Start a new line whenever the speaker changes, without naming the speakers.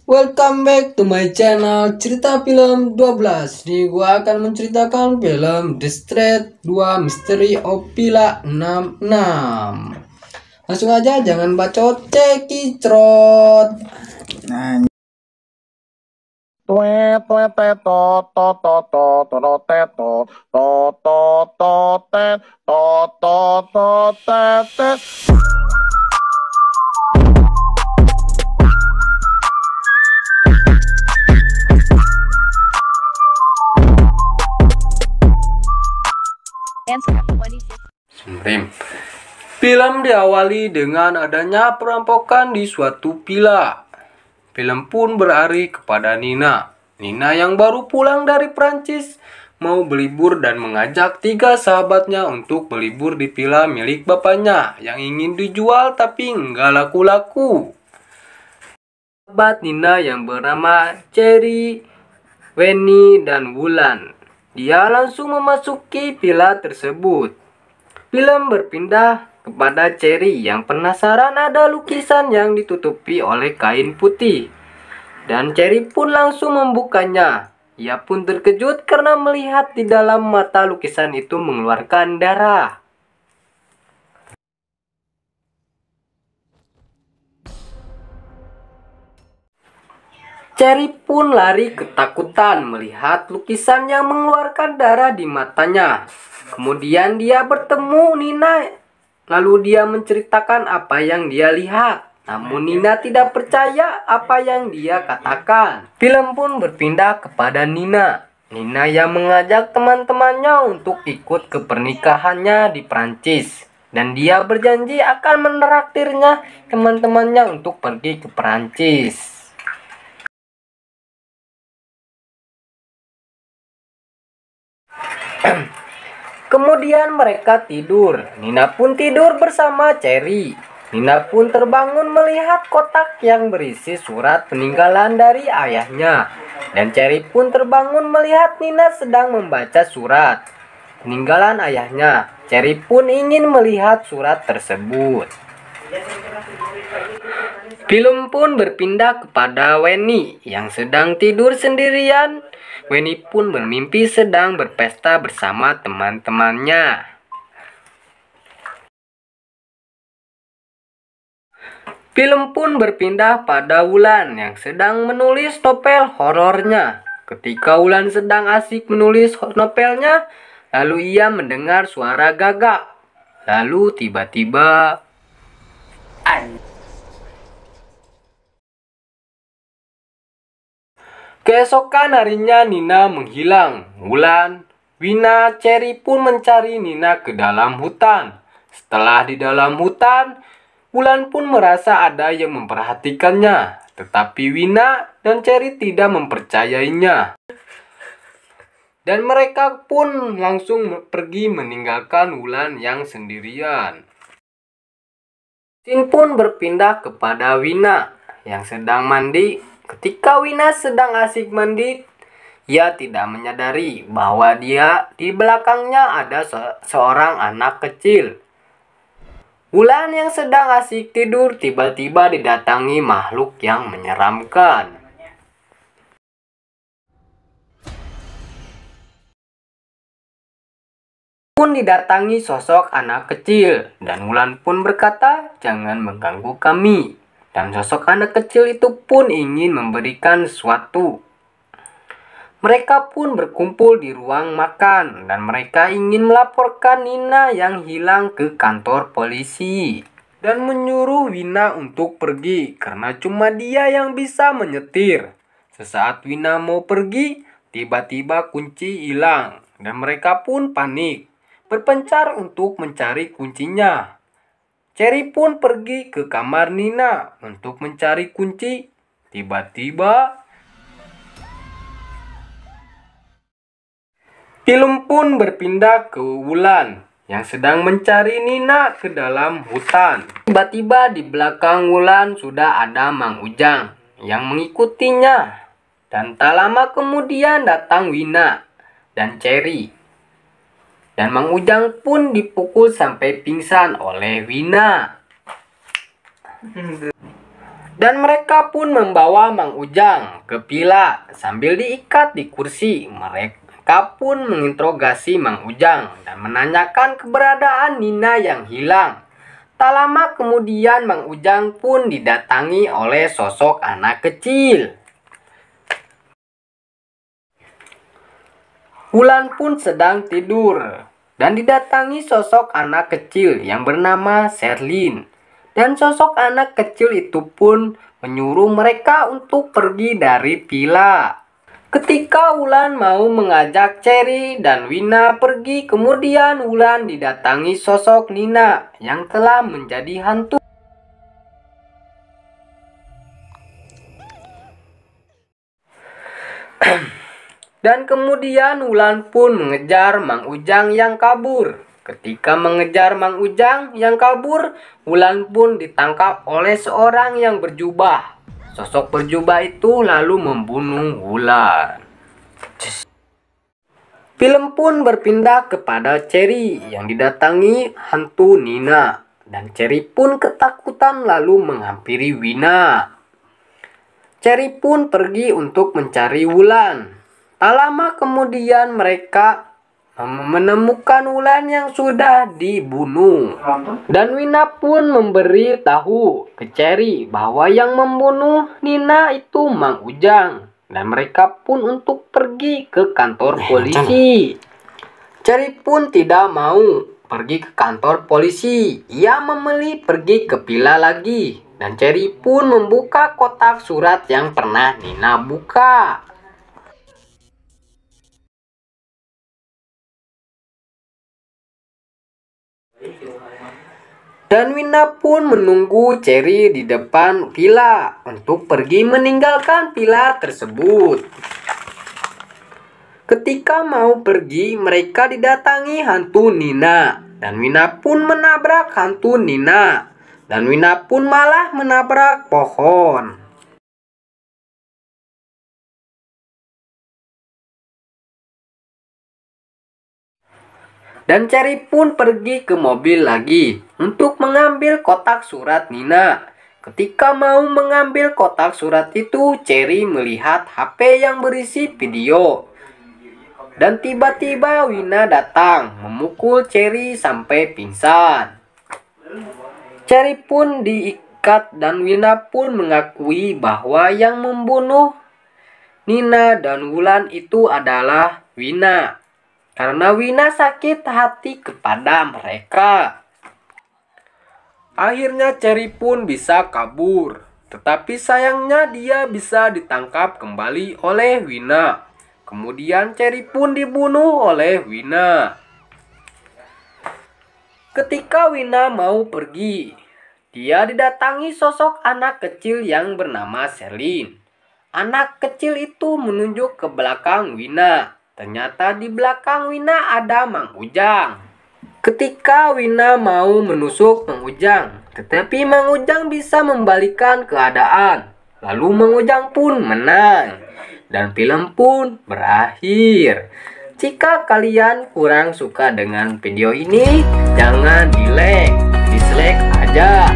Welcome back to my channel Cerita Film 12. Nih gua akan menceritakan film The Street 2 Mystery of Villa 66. Langsung aja, jangan bacot, cekicrot. Film diawali dengan adanya perampokan di suatu villa. Film pun beralih kepada Nina. Nina yang baru pulang dari Prancis mau berlibur dan mengajak 3 sahabatnya untuk berlibur di villa milik bapaknya yang ingin dijual tapi nggak laku-laku. Sahabat Nina yang bernama Cherry, Wenny, dan Wulan. Dia langsung memasuki villa tersebut. Film berpindah kepada Cherry yang penasaran ada lukisan yang ditutupi oleh kain putih. Dan Cherry pun langsung membukanya. Ia pun terkejut karena melihat di dalam mata lukisan itu mengeluarkan darah. Cherry pun lari ketakutan melihat lukisan yang mengeluarkan darah di matanya. Kemudian dia bertemu Nina, lalu dia menceritakan apa yang dia lihat. Namun Nina tidak percaya apa yang dia katakan. Film pun berpindah kepada Nina. Nina yang mengajak teman-temannya untuk ikut ke pernikahannya di Prancis. Dan dia berjanji akan menraktirnya teman-temannya untuk pergi ke Prancis. Kemudian mereka tidur. Nina pun tidur bersama Cherry. Nina pun terbangun melihat kotak yang berisi surat peninggalan dari ayahnya. Dan Cherry pun terbangun melihat Nina sedang membaca surat peninggalan ayahnya. Cherry pun ingin melihat surat tersebut. Film pun berpindah kepada Wenny yang sedang tidur sendirian. Wenny pun bermimpi sedang berpesta bersama teman-temannya. Film pun berpindah pada Wulan yang sedang menulis novel horornya. Ketika Wulan sedang asik menulis novelnya, lalu ia mendengar suara gagak. Lalu tiba-tiba keesokan harinya Nina menghilang. Wulan, Wina, Cherry pun mencari Nina ke dalam hutan. Setelah di dalam hutan, Wulan pun merasa ada yang memperhatikannya. Tetapi Wina dan Cherry tidak mempercayainya. Dan mereka pun langsung pergi meninggalkan Wulan yang sendirian. Scene pun berpindah kepada Wina yang sedang mandi. Ketika Wina sedang asik mandi, ia tidak menyadari bahwa dia di belakangnya ada seorang anak kecil. Wulan yang sedang asik tidur tiba-tiba didatangi makhluk yang menyeramkan. Pun didatangi sosok anak kecil dan Wulan pun berkata, "Jangan mengganggu kami." Dan sosok anak kecil itu pun ingin memberikan sesuatu. Mereka pun berkumpul di ruang makan dan mereka ingin melaporkan Nina yang hilang ke kantor polisi. Dan menyuruh Wina untuk pergi karena cuma dia yang bisa menyetir. Sesaat Wina mau pergi, tiba-tiba kunci hilang dan mereka pun panik. Berpencar untuk mencari kuncinya. Cherry pun pergi ke kamar Nina untuk mencari kunci. Tiba-tiba film pun berpindah ke Wulan yang sedang mencari Nina ke dalam hutan. Tiba-tiba di belakang Wulan sudah ada Mang Ujang yang mengikutinya. Dan tak lama kemudian datang Wina dan Cherry. Dan Mang Ujang pun dipukul sampai pingsan oleh Wina. Dan mereka pun membawa Mang Ujang ke villa sambil diikat di kursi. Mereka pun menginterogasi Mang Ujang dan menanyakan keberadaan Nina yang hilang. Tak lama kemudian Mang Ujang pun didatangi oleh sosok anak kecil. Wulan pun sedang tidur dan didatangi sosok anak kecil yang bernama Sherlyn. Dan sosok anak kecil itu pun menyuruh mereka untuk pergi dari villa. Ketika Wulan mau mengajak Cherry dan Wina pergi, kemudian Wulan didatangi sosok Nina yang telah menjadi hantu. Dan kemudian Wulan pun mengejar Mang Ujang yang kabur. Ketika mengejar Mang Ujang yang kabur, Wulan pun ditangkap oleh seorang yang berjubah. Sosok berjubah itu lalu membunuh Wulan. Film pun berpindah kepada Cherry yang didatangi hantu Nina. Dan Cherry pun ketakutan lalu menghampiri Wina. Cherry pun pergi untuk mencari Wulan. Tak lama kemudian mereka menemukan Wulan yang sudah dibunuh. Dan Wina pun memberi tahu ke Cherry bahwa yang membunuh Nina itu Mang Ujang. Dan mereka pun untuk pergi ke kantor polisi. Cherry pun tidak mau pergi ke kantor polisi. Ia memilih pergi ke villa lagi. Dan Cherry pun membuka kotak surat yang pernah Nina buka. Dan Wina pun menunggu Cherry di depan villa untuk pergi meninggalkan villa tersebut. Ketika mau pergi, mereka didatangi hantu Nina. Dan Wina pun menabrak hantu Nina. Dan Wina pun malah menabrak pohon. Dan Cherry pun pergi ke mobil lagi untuk mengambil kotak surat Nina. Ketika mau mengambil kotak surat itu, Cherry melihat HP yang berisi video. Dan tiba-tiba Wina datang memukul Cherry sampai pingsan. Cherry pun diikat dan Wina pun mengakui bahwa yang membunuh Nina dan Wulan itu adalah Wina. Karena Wina sakit hati kepada mereka. Akhirnya Cherry pun bisa kabur. Tetapi sayangnya dia bisa ditangkap kembali oleh Wina. Kemudian Cherry pun dibunuh oleh Wina. Ketika Wina mau pergi, dia didatangi sosok anak kecil yang bernama Sherlyn. Anak kecil itu menunjuk ke belakang Wina. Ternyata di belakang Wina ada Mang Ujang. Ketika Wina mau menusuk Mang Ujang, tetapi Mang Ujang bisa membalikan keadaan. Lalu Mang Ujang pun menang. Dan film pun berakhir. Jika kalian kurang suka dengan video ini, jangan di-like, dislike aja.